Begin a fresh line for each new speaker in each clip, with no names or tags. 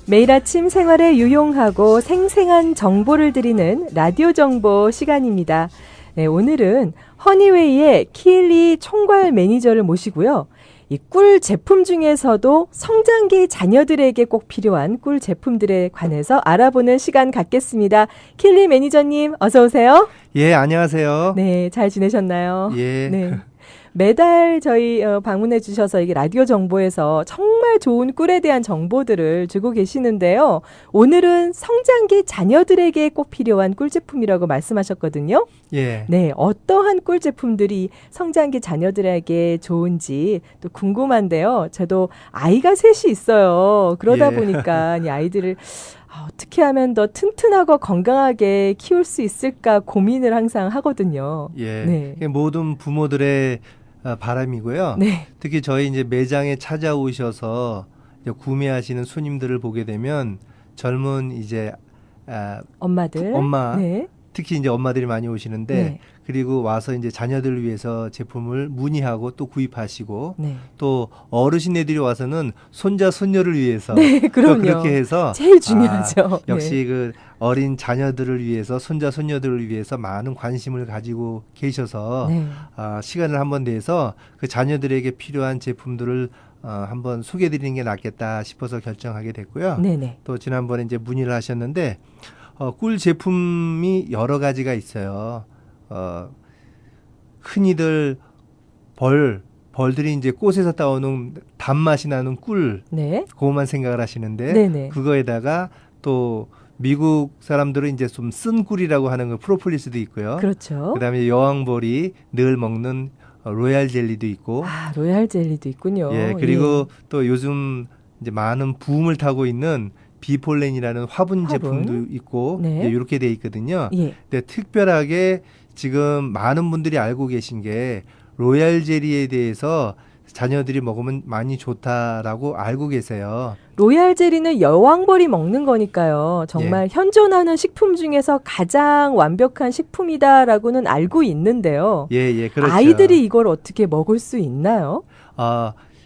매일 아침 생활에 유용하고 생생한 정보를 드리는 라디오 정보 시간입니다. 네, 오늘은 허니웨이의 키엘리 총괄 매니저를 모시고요. 이 꿀 제품 중에서도 성장기 자녀들에게 꼭 필요한 꿀 제품들에 관해서 알아보는 시간 갖겠습니다. 키엘리 매니저님 어서 오세요.
예, 안녕하세요.
네, 잘 지내셨나요?
예.
네. 매달 저희 방문해 주셔서 이게 라디오 정보에서 정말 좋은 꿀에 대한 정보들을 주고 계시는데요. 오늘은 성장기 자녀들에게 꼭 필요한 꿀 제품이라고 말씀하셨거든요.
예.
네, 어떠한 꿀 제품들이 성장기 자녀들에게 좋은지 또 궁금한데요. 저도 아이가 셋이 있어요. 그러다
예.
보니까 이 아이들을 어떻게 하면 더 튼튼하고 건강하게 키울 수 있을까 고민을 항상 하거든요.
예.
네.
모든 부모들의 바람이고요.
네.
특히 저희 이제 매장에 찾아오셔서 이제 구매하시는 손님들을 보게 되면 젊은 이제
엄마들.
엄마
네.
특히 이제 엄마들이 많이 오시는데
네.
그리고 와서 이제 자녀들을 위해서 제품을 문의하고 또 구입하시고
네.
또 어르신네들이 와서는 손자 손녀를 위해서
네, 그럼요.
또 그렇게 해서
제일 중요하죠.
역시
네.
그 어린 자녀들을 위해서 손자 손녀들을 위해서 많은 관심을 가지고 계셔서
네.
시간을 한번 내서 그 자녀들에게 필요한 제품들을 한번 소개해드리는 게 낫겠다 싶어서 결정하게 됐고요.
네네.
또 지난번에 이제 문의를 하셨는데 꿀 제품이 여러 가지가 있어요. 흔히들 벌들이 이제 꽃에서 따오는 단맛이 나는 꿀,
네.
그것만 생각을 하시는데
네네.
그거에다가 또 미국 사람들은 이제 좀 쓴 꿀이라고 하는 거 프로폴리스도 있고요.
그렇죠.
그다음에 여왕벌이 늘 먹는 로얄 젤리도 있고,
로얄 젤리도 있군요.
예, 그리고 또 요즘 이제 많은 붐을 타고 있는 비폴렌이라는 화분 제품도 있고,
네.
이렇게 돼 있거든요.
예.
근데 특별하게 지금 많은 분들이 알고 계신 게 로얄 젤리에 대해서 자녀들이 먹으면 많이 좋다라고 알고 계세요.
로얄 젤리는 여왕벌이 먹는 거니까요. 정말 현존하는 식품 중에서 가장 완벽한 식품이다라고는 알고 있는데요.
예, 그렇죠.
아이들이 이걸 어떻게 먹을 수 있나요?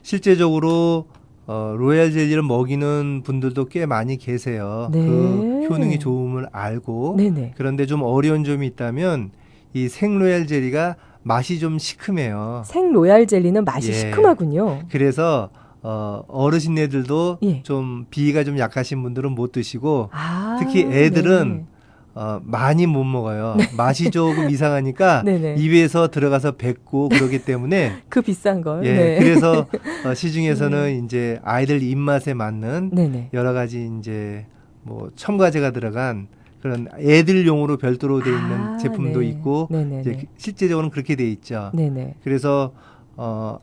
실제적으로 로얄 젤리를 먹이는 분들도 꽤 많이 계세요.
네.
그 효능이 좋음을 알고.
네네.
그런데 좀 어려운 점이 있다면 이 생 로얄 젤리가 맛이 좀 시큼해요.
생 로얄 젤리는 맛이
예.
시큼하군요.
그래서 어르신네들도
예.
좀 비위가 좀 약하신 분들은 못 드시고
아,
특히 애들은
네.
많이 못 먹어요. 맛이 조금 이상하니까
네네.
입에서 들어가서 뱉고 그러기 때문에
그 비싼 걸.
예,
네.
그래서 시중에서는 이제 아이들 입맛에 맞는
네네.
여러 가지 이제 뭐 첨가제가 들어간 그런 애들용으로 별도로 돼 있는 제품도
네.
있고
네네네.
이제 실제적으로는 그렇게 돼 있죠.
네네.
그래서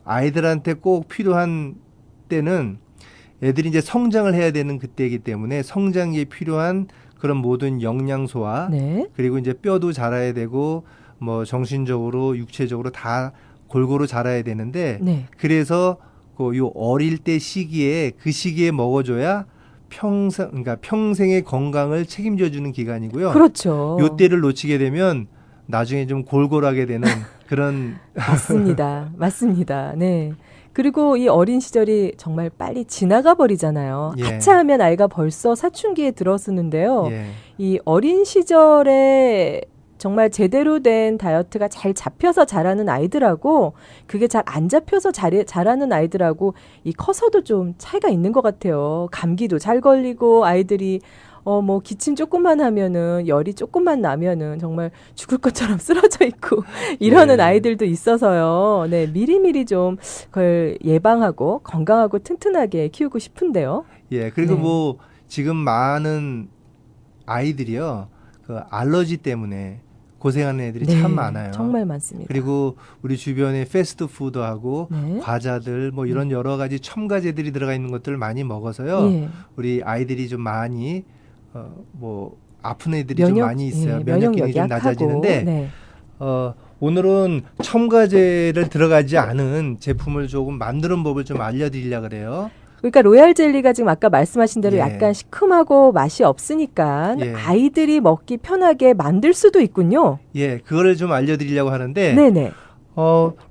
아이들한테 꼭 필요한 때는 애들이 이제 성장을 해야 되는 그때이기 때문에 성장기에 필요한 그런 모든 영양소와
네.
그리고 이제 뼈도 자라야 되고 뭐 정신적으로 육체적으로 다 골고루 자라야 되는데
네.
그래서 요 어릴 때 시기에 그 시기에 먹어줘야 그러니까 평생의 건강을 책임져 주는 기간이고요.
그렇죠.
요 때를 놓치게 되면 나중에 좀 골골하게 되는 그런
맞습니다. 맞습니다. 네. 그리고 이 어린 시절이 정말 빨리 지나가 버리잖아요.
예.
아차하면 아이가 벌써 사춘기에 들어서는데요.
예.
이 어린 시절에 정말 제대로 된 다이어트가 잘 잡혀서 자라는 아이들하고 그게 잘 안 잡혀서 자라는 아이들하고 이 커서도 좀 차이가 있는 것 같아요. 감기도 잘 걸리고 아이들이 뭐 기침 조금만 하면은 열이 조금만 나면은 정말 죽을 것처럼 쓰러져 있고 이러는
네.
아이들도 있어서요. 네, 미리미리 좀 그걸 예방하고 건강하고 튼튼하게 키우고 싶은데요.
예. 그리고
네.
뭐 지금 많은 아이들이요. 그 알러지 때문에 고생하는 애들이
네,
참 많아요.
정말 많습니다.
그리고 우리 주변에 패스트푸드하고
네.
과자들 뭐 이런 여러 가지 첨가제들이 들어가 있는 것들을 많이 먹어서요.
예.
우리 아이들이 좀 많이 뭐 아픈 애들이 좀 많이 있어요.
예,
면역력이 좀
약하고,
낮아지는데
네.
오늘은 첨가제를 들어가지 않은 제품을 조금 만드는 법을 좀 알려드리려고 그래요.
그러니까 로얄 젤리가 지금 아까 말씀하신 대로
예.
약간 시큼하고 맛이 없으니까
예.
아이들이 먹기 편하게 만들 수도 있군요.
예, 그거를 좀 알려드리려고 하는데
네네.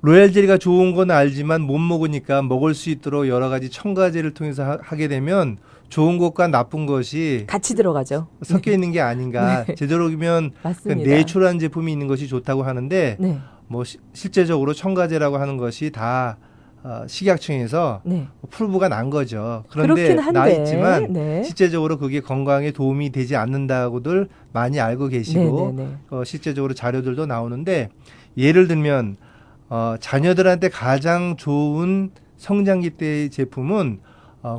로얄 젤리가 좋은 건 알지만 못 먹으니까 먹을 수 있도록 여러 가지 첨가제를 통해서 하게 되면 좋은 것과 나쁜 것이
같이 들어가죠.
섞여 있는 게 아닌가.
네.
되도록이면
맞습니다.
내추럴한 제품이 있는 것이 좋다고 하는데
네.
뭐 실제적으로 첨가제라고 하는 것이 다 식약청에서
네.
프루브가 난 거죠. 그런데
그렇긴 한데.
나 있지만
네.
실제적으로 그게 건강에 도움이 되지 않는다고들 많이 알고 계시고
네네네.
실제적으로 자료들도 나오는데 예를 들면 자녀들한테 가장 좋은 성장기 때의 제품은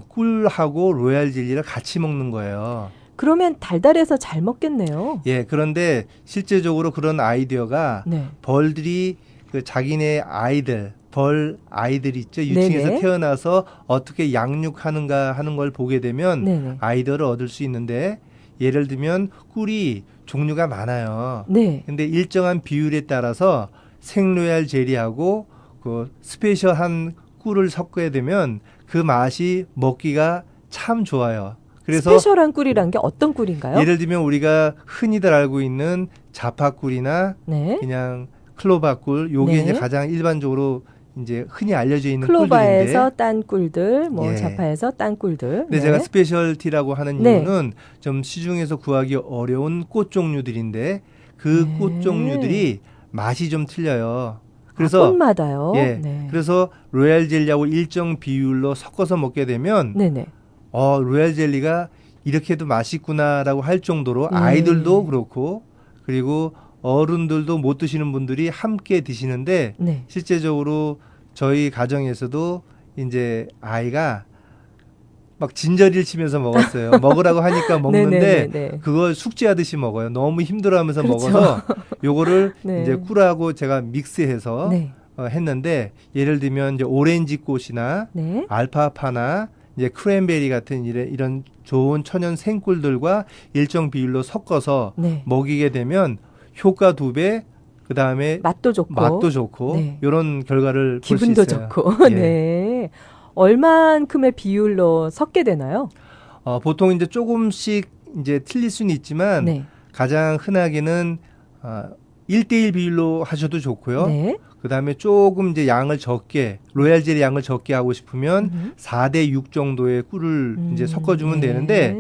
꿀하고 로얄 젤리를 같이 먹는 거예요.
그러면 달달해서 잘 먹겠네요.
예, 그런데 실제적으로 그런 아이디어가
네.
벌들이 그 자기네 아이들, 벌 아이들 있죠. 유충에서
네네.
태어나서 어떻게 양육하는가 하는 걸 보게 되면
네네.
아이디어를 얻을 수 있는데 예를 들면 꿀이 종류가 많아요.
네.
근데 일정한 비율에 따라서 생로얄 젤리하고 그 스페셜한 꿀을 섞어야 되면 그 맛이 먹기가 참 좋아요. 그래서
스페셜한 꿀이란 게 어떤 꿀인가요?
예를 들면 우리가 흔히들 알고 있는 자파꿀이나
네.
그냥 클로바꿀 요게
네.
이제 가장 일반적으로 이제 흔히 알려져 있는
클로바에서
꿀들인데
딴 꿀들, 뭐
예.
자파에서 딴 꿀들.
근데 제가 스페셜티라고 하는
네.
이유는 좀 시중에서 구하기 어려운 꽃 종류들인데 그
네.
꽃 종류들이 맛이 좀 틀려요. 그래서
꽃마다요.
예.
네.
그래서 로얄 젤리하고 일정 비율로 섞어서 먹게 되면
네네.
로얄 젤리가 이렇게도 맛있구나라고 할 정도로 아이들도 그렇고 그리고 어른들도 못 드시는 분들이 함께 드시는데
네.
실제적으로 저희 가정에서도 이제 아이가 막 진저리를 치면서 먹었어요. 먹으라고 하니까 먹는데
네네네네.
그걸 숙제하듯이 먹어요. 너무 힘들어하면서
그렇죠.
먹어서 요거를
네.
이제 꿀하고 제가 믹스해서
네.
했는데 예를 들면 이제 오렌지 꽃이나
네.
알파파나 이제 크랜베리 같은 이런 좋은 천연 생꿀들과 일정 비율로 섞어서
네.
먹이게 되면 효과 2배, 그 다음에
맛도 좋고. 네.
이런 결과를 볼 수
기분도
있어요.
좋고.
예.
네. 얼만큼의 비율로 섞게 되나요?
보통 이제 조금씩 이제 틀릴 수는 있지만
네.
가장 흔하게는 1대1 비율로 하셔도 좋고요.
네.
그 다음에 조금 이제 양을 적게, 로얄 젤리 양을 적게 하고 싶으면 4대6 정도의 꿀을 이제 섞어주면
네.
되는데,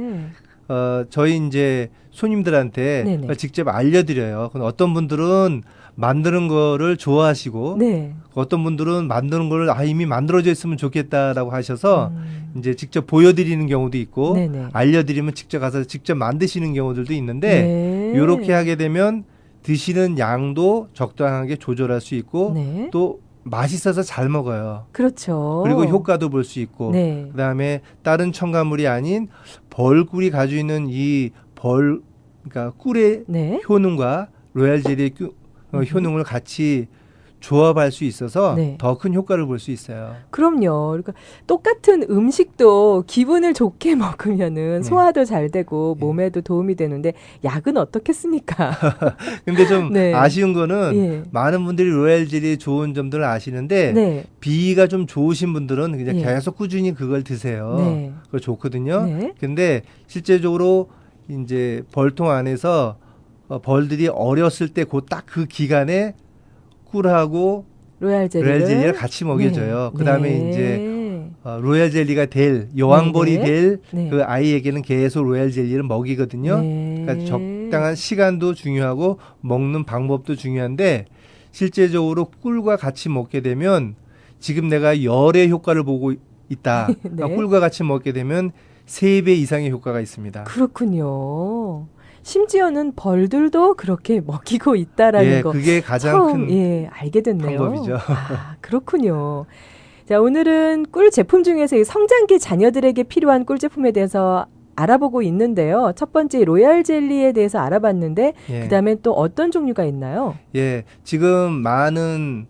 저희 이제 손님들한테
네네.
직접 알려드려요. 어떤 분들은 만드는 거를 좋아하시고,
네.
어떤 분들은 만드는 거를 이미 만들어져 있으면 좋겠다라고 하셔서 이제 직접 보여드리는 경우도 있고,
네네.
알려드리면 직접 가서 직접 만드시는 경우들도 있는데,
네.
이렇게 하게 되면 드시는 양도 적당하게 조절할 수 있고
네.
또 맛있어서 잘 먹어요.
그렇죠.
그리고 효과도 볼 수 있고
네.
그다음에 다른 첨가물이 아닌 벌꿀이 가지고 있는 이 그러니까 꿀의
네.
효능과 로얄 젤리의 효능을 같이 조합할 수 있어서
네.
더 큰 효과를 볼 수 있어요.
그럼요. 그러니까 똑같은 음식도 기분을 좋게 먹으면은
네.
소화도 잘 되고
네.
몸에도 도움이 되는데 약은 어떻겠습니까?
근데 좀
네.
아쉬운 거는
예.
많은 분들이 로얄 젤리의 좋은 점들을 아시는데
네.
비위가 좀 좋으신 분들은 그냥
예.
계속 꾸준히 그걸 드세요.
네.
그거 좋거든요.
네.
근데 실제적으로 이제 벌통 안에서 벌들이 어렸을 때 딱 그 기간에 꿀하고
로얄
젤리를 같이 먹여줘요.
네.
그다음에
네.
이제 로얄 젤리가 될 여왕벌이
네.
될
네.
그 아이에게는 계속 로얄 젤리를 먹이거든요.
네.
그러니까 적당한 시간도 중요하고 먹는 방법도 중요한데 실제적으로 꿀과 같이 먹게 되면 지금 내가 열의 효과를 보고 있다.
네.
꿀과 같이 먹게 되면 3배 이상의 효과가 있습니다.
그렇군요. 심지어는 벌들도 그렇게 먹이고 있다라는 거.
그게 가장
처음,
큰
알게 됐네요.
방법이죠.
그렇군요. 자, 오늘은 꿀 제품 중에서 이 성장기 자녀들에게 필요한 꿀 제품에 대해서 알아보고 있는데요. 첫 번째 로얄 젤리에 대해서 알아봤는데 그다음에 또 어떤 종류가 있나요?
예, 지금 많은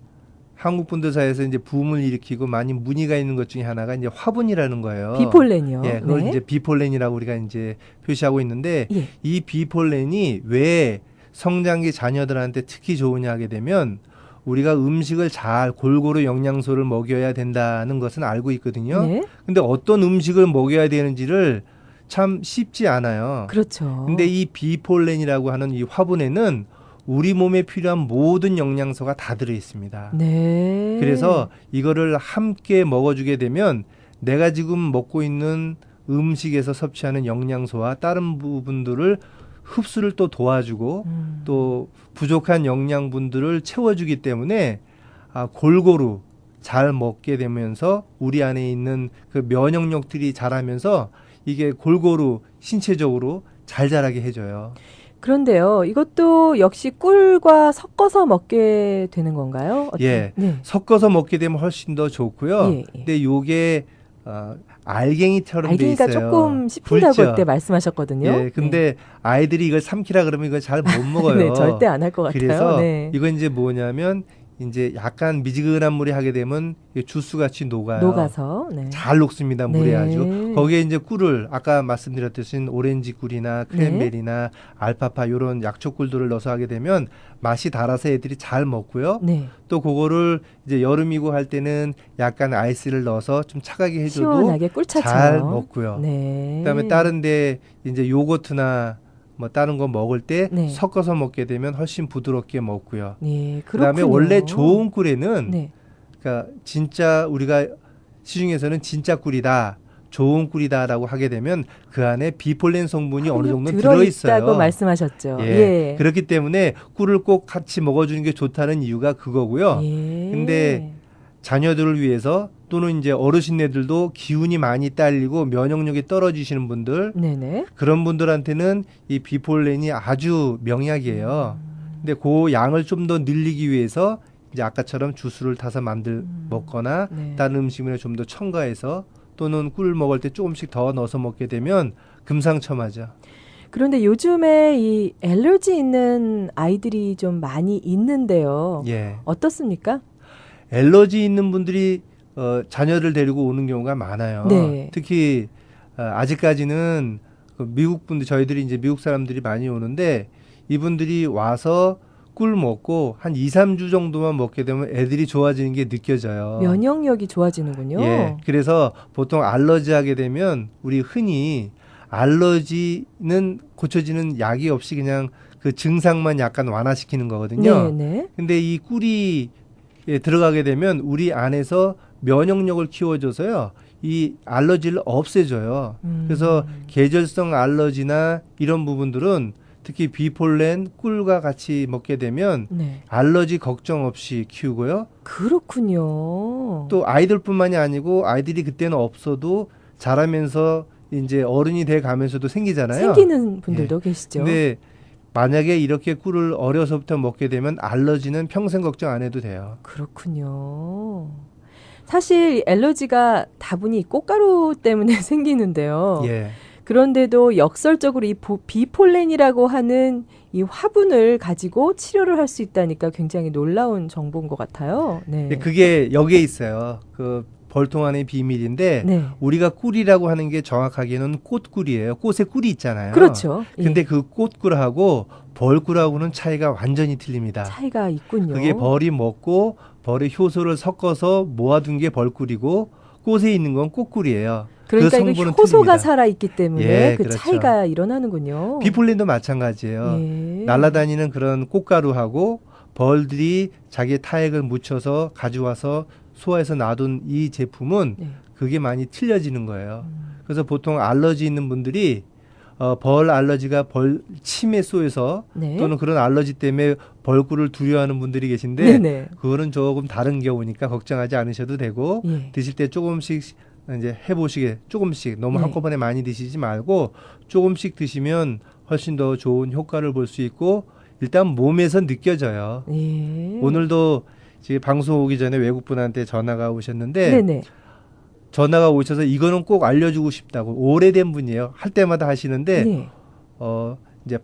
한국 분들 사이에서 이제 붐을 일으키고 많이 문의가 있는 것 중에 하나가 이제 화분이라는 거예요.
비폴렌이요.
예, 그걸
네.
이제 비폴렌이라고 우리가 이제 표시하고 있는데
예.
이 비폴렌이 왜 성장기 자녀들한테 특히 좋으냐 하게 되면 우리가 음식을 잘 골고루 영양소를 먹여야 된다는 것은 알고 있거든요.
네.
근데 어떤 음식을 먹여야 되는지를 참 쉽지 않아요.
그렇죠.
근데 이 비폴렌이라고 하는 이 화분에는 우리 몸에 필요한 모든 영양소가 다 들어 있습니다.
네.
그래서 이거를 함께 먹어주게 되면 내가 지금 먹고 있는 음식에서 섭취하는 영양소와 다른 부분들을 흡수를 또 도와주고 또 부족한 영양분들을 채워주기 때문에 골고루 잘 먹게 되면서 우리 안에 있는 그 면역력들이 자라면서 이게 골고루 신체적으로 잘 자라게 해줘요.
그런데요, 이것도 역시 꿀과 섞어서 먹게 되는 건가요?
예,
네.
섞어서 먹게 되면 훨씬 더 좋고요.
예, 예.
근데 요게 알갱이처럼 돼
알갱이가
있어요.
조금 씹힌다고
굵죠?
그때 말씀하셨거든요.
예, 근데 아이들이 이걸 삼키라 그러면 이걸 잘 못 먹어요.
네, 절대 안 할 것 같아요.
그래서
네.
이건 이제 뭐냐면 이제 약간 미지근한 물에 하게 되면 주스 같이 녹아요.
녹아서 네.
잘 녹습니다. 물에
네.
아주. 거기에 이제 꿀을 아까 말씀드렸듯이 오렌지 꿀이나 크랜베리나 알파파 이런 약초 꿀들을 넣어서 하게 되면 맛이 달아서 애들이 잘 먹고요.
네.
또 그거를 이제 여름이고 할 때는 약간 아이스를 넣어서 좀 차가게 해줘도
시원하게 꿀차처럼
잘 먹고요.
네.
그다음에 다른데 이제 요거트나 뭐 다른 거 먹을 때
네.
섞어서 먹게 되면 훨씬 부드럽게 먹고요.
네,
그다음에
그렇군요.
원래 좋은 꿀에는
네.
그러니까 진짜 우리가 시중에서는 진짜 꿀이다, 좋은 꿀이다라고 하게 되면 그 안에 비폴렌 성분이 어느 정도 들어 있어요.
들어있다고 말씀하셨죠.
예.
예.
그렇기 때문에 꿀을 꼭 같이 먹어주는 게 좋다는 이유가 그거고요.
예.
근데 자녀들을 위해서 또는 이제 어르신네들도 기운이 많이 딸리고 면역력이 떨어지시는 분들
네네.
그런 분들한테는 이 비폴렌이 아주 명약이에요. 근데 그 양을 좀 더 늘리기 위해서 이제 아까처럼 주스를 타서 먹거나
네.
다른 음식물에 좀 더 첨가해서 또는 꿀 먹을 때 조금씩 더 넣어서 먹게 되면 금상첨화죠.
그런데 요즘에 이 알러지 있는 아이들이 좀 많이 있는데요.
예.
어떻습니까?
알러지 있는 분들이 자녀를 데리고 오는 경우가 많아요.
네.
특히 아직까지는 그 미국 분들 저희들이 이제 미국 사람들이 많이 오는데 이분들이 와서 꿀 먹고 한 2, 3주 정도만 먹게 되면 애들이 좋아지는 게 느껴져요.
면역력이 좋아지는군요.
예. 그래서 보통 알러지 하게 되면 우리 흔히 알러지는 고쳐지는 약이 없이 그냥 그 증상만 약간 완화시키는 거거든요.
네.
근데 이 꿀이 들어가게 되면 우리 안에서 면역력을 키워줘서요. 이 알러지를 없애줘요. 그래서 계절성 알러지나 이런 부분들은 특히 비폴렌, 꿀과 같이 먹게 되면
네.
알러지 걱정 없이 키우고요.
그렇군요.
또 아이들뿐만이 아니고 아이들이 그때는 없어도 자라면서 이제 어른이 돼 가면서도 생기잖아요.
생기는 분들도 계시죠.
근데 만약에 이렇게 꿀을 어려서부터 먹게 되면 알러지는 평생 걱정 안 해도 돼요.
그렇군요. 사실 알러지가 다분히 꽃가루 때문에 생기는데요.
예.
그런데도 역설적으로 이 비폴렌이라고 하는 이 화분을 가지고 치료를 할 수 있다니까 굉장히 놀라운 정보인 것 같아요. 네.
그게 여기에 있어요. 그 벌통 안의 비밀인데
네.
우리가 꿀이라고 하는 게 정확하게는 꽃꿀이에요. 꽃에 꿀이 있잖아요.
그렇죠.
근데
예.
그 꽃꿀하고 벌꿀하고는 차이가 완전히 틀립니다.
차이가 있군요.
그게 벌이 먹고 벌의 효소를 섞어서 모아둔 게 벌꿀이고 꽃에 있는 건 꽃꿀이에요.
그러니까
그
이거
성분은
효소가
틀립니다.
살아있기 때문에
예,
그
그렇죠.
차이가 일어나는군요.
비폴렌도 마찬가지예요.
예.
날아다니는 그런 꽃가루하고 벌들이 자기의 타액을 묻혀서 가져와서 소화해서 놔둔 이 제품은
네.
그게 많이 틀려지는 거예요. 그래서 보통 알러지 있는 분들이 벌 알러지가 벌 침에 쏘여서
네.
또는 그런 알러지 때문에 벌꿀을 두려워하는 분들이 계신데
네네.
그거는 조금 다른 경우니까 걱정하지 않으셔도 되고
예.
드실 때 조금씩 이제 해보시게 조금씩 너무
네.
한꺼번에 많이 드시지 말고 조금씩 드시면 훨씬 더 좋은 효과를 볼 수 있고 일단 몸에서 느껴져요.
예.
오늘도 지금 방송 오기 전에 외국분한테 전화가 오셨는데
네네.
전화가 오셔서 이거는 꼭 알려주고 싶다고 오래된 분이에요. 할 때마다 하시는데
네.
이제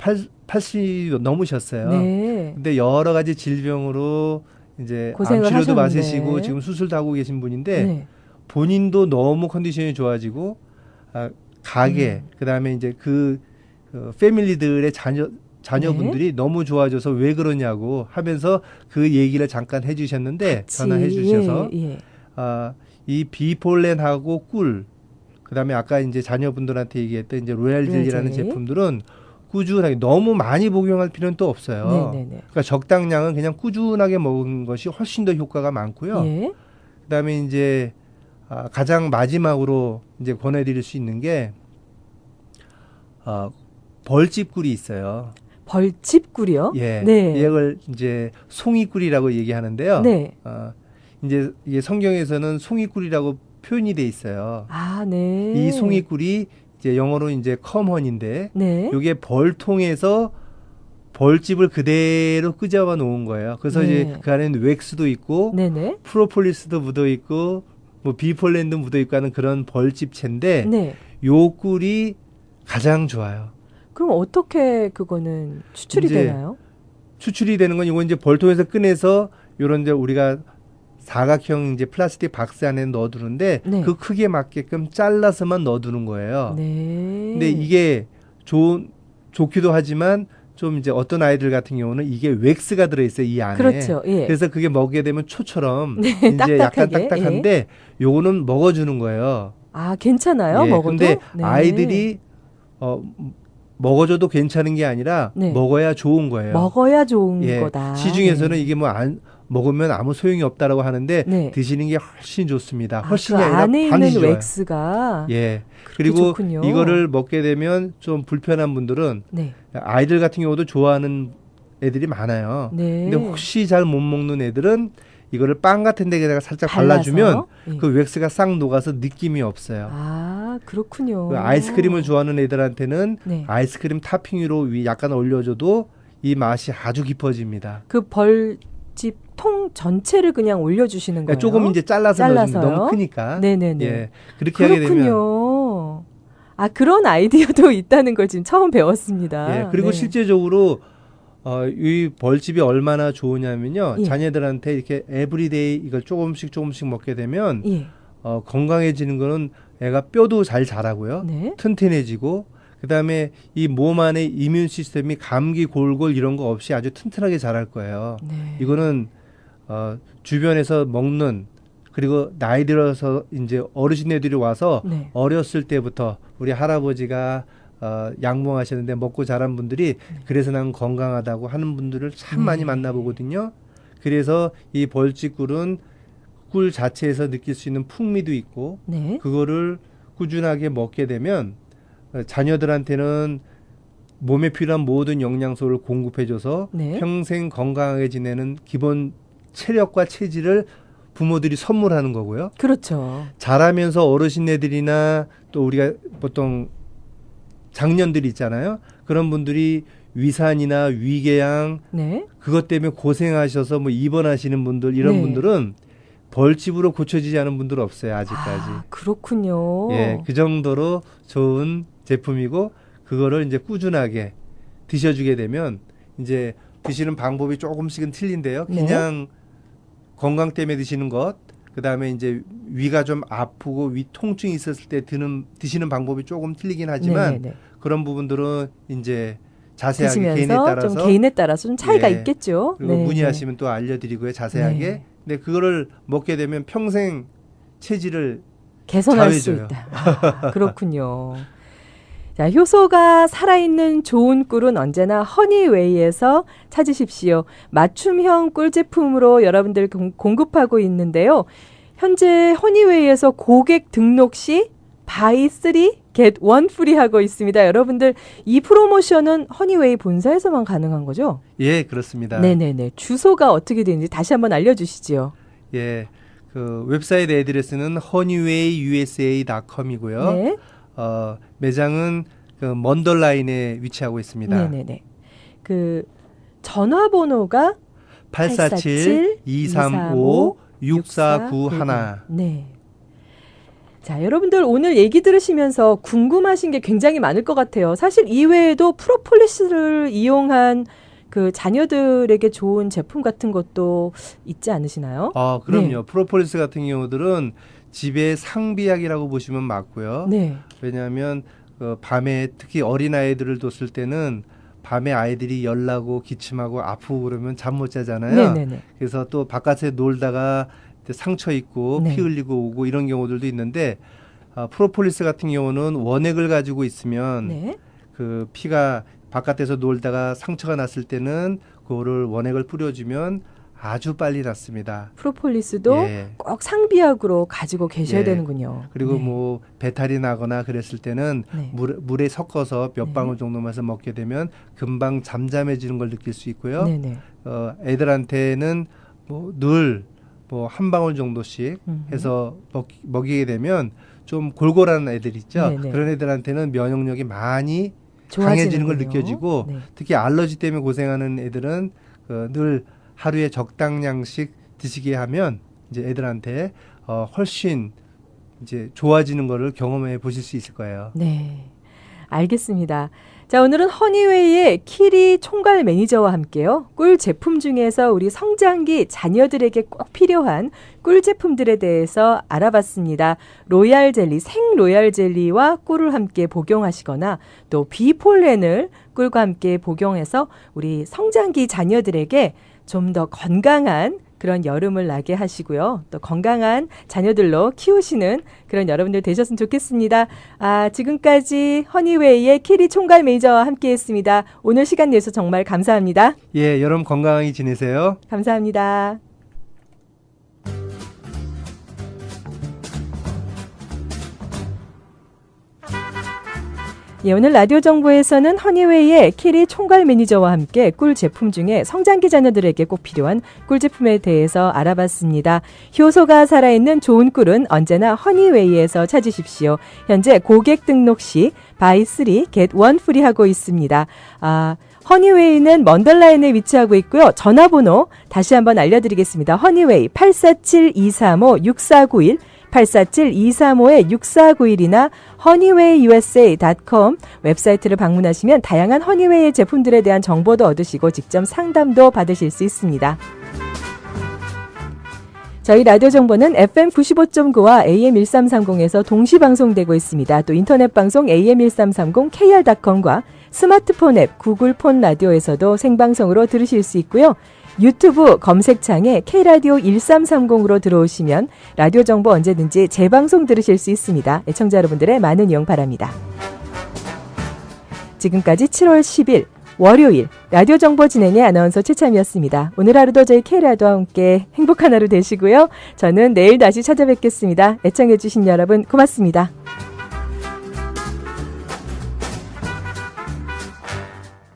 80 넘으셨어요.
네.
근데 여러 가지 질병으로 이제
고생을
암치료도
하셨는데.
맞으시고 지금 수술도 하고 계신 분인데
네.
본인도 너무 컨디션이 좋아지고 가게 그다음에 이제 그 패밀리들의 자녀분들이 너무 좋아져서 왜 그러냐고 하면서 그 얘기를 잠깐 해주셨는데 전화해 주셔서 이 비폴렌하고 꿀 그다음에 아까 이제 자녀분들한테 얘기했던 이제 로얄 젤리라는 제품들은 꾸준하게 너무 많이 복용할 필요는 또 없어요. 그러니까 적당량은 그냥 꾸준하게 먹은 것이 훨씬 더 효과가 많고요. 그다음에 이제 가장 마지막으로 이제 권해드릴 수 있는 게 벌집꿀이 있어요.
벌집꿀이요?
예, 이걸 이제 송이꿀이라고 얘기하는데요. 이제 이게 성경에서는 송이꿀이라고 표현이 돼 있어요. 이 송이꿀이 이제 영어로 이제 컴헌인데, 이게 벌통에서 벌집을 그대로 끄집어 놓은 거예요. 그래서 이제 그 안에는 웩스도 있고, 프로폴리스도 묻어 있고, 뭐 비폴렌도 묻어 있고 하는 그런 벌집체인데, 요 꿀이 가장 좋아요.
그럼 어떻게 그거는 추출이 되나요?
추출이 되는 건 이거 이제 벌통에서 꺼내서 요런 이제 우리가 사각형 이제 플라스틱 박스 안에 넣어두는데 그 크기에 맞게끔 잘라서만 넣어두는 거예요. 근데 이게 좋기도 하지만 좀 이제 어떤 아이들 같은 경우는 이게 웩스가 들어있어요, 이 안에.
그렇죠.
그래서 그게 먹게 되면 초처럼 이제 딱딱하게. 약간 딱딱한데 요거는 먹어주는 거예요.
괜찮아요? 먹어도?
근데 아이들이 먹어줘도 괜찮은 게 아니라 먹어야 좋은 거예요.
먹어야 좋은 거다.
시중에서는 이게 뭐 먹으면 아무 소용이 없다라고 하는데 드시는 게 훨씬 좋습니다. 훨씬이 아니라
안에
반드시
있는
좋아요.
웩스가
그리고
좋군요.
이거를 먹게 되면 좀 불편한 분들은 아이들 같은 경우도 좋아하는 애들이 많아요. 근데 혹시 잘 못 먹는 애들은 이거를 빵 같은 데다가 살짝 발라주면 그 웩스가 싹 녹아서 느낌이 없어요.
그렇군요.
그 아이스크림을 좋아하는 애들한테는 아이스크림 타핑 위로 위 약간 올려줘도 이 맛이 아주 깊어집니다.
그 벌집 통 전체를 그냥 올려주시는 거예요?
조금 이제 잘라서 넣어주면 너무 크니까. 그렇게 하게 되면.
그런 아이디어도 있다는 걸 지금 처음 배웠습니다.
그리고 실제적으로 이 벌집이 얼마나 좋으냐면요. 자녀들한테 이렇게 에브리데이 이걸 조금씩 먹게 되면 건강해지는 거는 애가 뼈도 잘 자라고요. 튼튼해지고 그다음에 이 몸 안에 이뮨 시스템이 감기 골골 이런 거 없이 아주 튼튼하게 자랄 거예요. 이거는 주변에서 먹는 그리고 나이 들어서 이제 어르신애들이 와서 어렸을 때부터 우리 할아버지가 양봉하셨는데 먹고 자란 분들이 그래서 난 건강하다고 하는 분들을 참 많이 만나보거든요. 그래서 이 벌집꿀은 꿀 자체에서 느낄 수 있는 풍미도 있고 그거를 꾸준하게 먹게 되면 자녀들한테는 몸에 필요한 모든 영양소를 공급해줘서 평생 건강하게 지내는 기본 체력과 체질을 부모들이 선물하는 거고요.
그렇죠.
자라면서 어르신네들이나 또 우리가 보통 장년들이 있잖아요. 그런 분들이 위산이나 위궤양 그것 때문에 고생하셔서 뭐 입원하시는 분들 이런 분들은 벌집으로 고쳐지지 않은 분들은 없어요. 아직까지.
그렇군요.
그 정도로 좋은 제품이고 그거를 이제 꾸준하게 드셔주게 되면 이제 드시는 방법이 조금씩은 틀린데요. 그냥 건강 때문에 드시는 것, 그 다음에 이제 위가 좀 아프고 위 통증이 있었을 때 드시는 방법이 조금 틀리긴 하지만 그런 부분들은 이제 자세하게
개인에 따라서 좀 차이가 있겠죠.
그리고 문의하시면 또 알려드리고요. 자세하게. 근데 그거를 먹게 되면 평생 체질을
개선할 수 있다. 그렇군요. 자, 효소가 살아있는 좋은 꿀은 언제나 허니웨이에서 찾으십시오. 맞춤형 꿀 제품으로 여러분들 공급하고 있는데요. 현재 허니웨이에서 고객 등록 시 buy 3, get 1 free 하고 있습니다. 여러분들 이 프로모션은 허니웨이 본사에서만 가능한 거죠?
그렇습니다.
주소가 어떻게 되는지 다시 한번 알려주시죠.
그 웹사이트 애드레스는 honeywayusa.com이고요. 매장은 그 먼더라인에 위치하고 있습니다.
그 전화번호가
847-235-6491.
자, 여러분들 오늘 얘기 들으시면서 궁금하신 게 굉장히 많을 것 같아요. 사실 이외에도 프로폴리스를 이용한 그 자녀들에게 좋은 제품 같은 것도 있지 않으시나요?
그럼요. 프로폴리스 같은 경우들은 집의 상비약이라고 보시면 맞고요. 왜냐하면 그 밤에 특히 어린아이들을 뒀을 때는 밤에 아이들이 열나고 기침하고 아프고 그러면 잠 못 자잖아요.
네네네.
그래서 또 바깥에 놀다가 상처 있고
네.
피 흘리고 오고 이런 경우들도 있는데 프로폴리스 같은 경우는 원액을 가지고 있으면
네.
그 피가 바깥에서 놀다가 상처가 났을 때는 그거를 원액을 뿌려주면 아주 빨리 낫습니다.
프로폴리스도
예.
꼭 상비약으로 가지고 계셔야
예.
되는군요.
그리고
네.
뭐 배탈이 나거나 그랬을 때는
네.
물에 섞어서 몇
네.
방울 정도만 해서 먹게 되면 금방 잠잠해지는 걸 느낄 수 있고요.
네네.
애들한테는 뭐 늘 뭐 한 방울 정도씩 해서 먹이게 되면 좀 골골한 애들 있죠.
네네.
그런 애들한테는 면역력이 많이
좋아지는군요.
강해지는 걸 느껴지고
네.
특히 알러지 때문에 고생하는 애들은 늘 하루에 적당량씩 드시게 하면 이제 애들한테 훨씬 이제 좋아지는 거를 경험해 보실 수 있을 거예요.
네. 알겠습니다. 자, 오늘은 허니웨이의 키리 총괄 매니저와 함께요. 꿀 제품 중에서 우리 성장기 자녀들에게 꼭 필요한 꿀 제품들에 대해서 알아봤습니다. 로얄 젤리, 생 로얄 젤리와 꿀을 함께 복용하시거나 또 비폴렌을 꿀과 함께 복용해서 우리 성장기 자녀들에게 좀 더 건강한 그런 여름을 나게 하시고요. 또 건강한 자녀들로 키우시는 그런 여러분들 되셨으면 좋겠습니다. 지금까지 허니웨이의 키리 총괄 매니저와 함께했습니다. 오늘 시간 내서 정말 감사합니다.
예, 여러분 건강하게 지내세요.
감사합니다. 예, 오늘 라디오 정보에서는 허니웨이의 키리 총괄 매니저와 함께 꿀 제품 중에 성장기 자녀들에게 꼭 필요한 꿀 제품에 대해서 알아봤습니다. 효소가 살아있는 좋은 꿀은 언제나 허니웨이에서 찾으십시오. 현재 고객 등록 시 buy 3 get 1 free 하고 있습니다. 허니웨이는 먼덜라인에 위치하고 있고요. 전화번호 다시 한번 알려드리겠습니다. 허니웨이 847-235-6491 847-235-6491이나 honeywayyusa.com 웹사이트를 방문하시면 다양한 허니웨이 제품들에 대한 정보도 얻으시고 직접 상담도 받으실 수 있습니다. 저희 라디오 정보는 FM 95.9와 AM 1330에서 동시 방송되고 있습니다. 또 인터넷 방송 AM 1330 kr.com과 스마트폰 앱 구글 폰 라디오에서도 생방송으로 들으실 수 있고요. 유튜브 검색창에 K라디오 1330으로 들어오시면 라디오 정보 언제든지 재방송 들으실 수 있습니다. 애청자 여러분들의 많은 이용 바랍니다. 지금까지 7월 10일 월요일 라디오 정보 진행의 아나운서 최참이었습니다. 오늘 하루도 저희 K라디오와 함께 행복한 하루 되시고요. 저는 내일 다시 찾아뵙겠습니다. 애청해 주신 여러분 고맙습니다.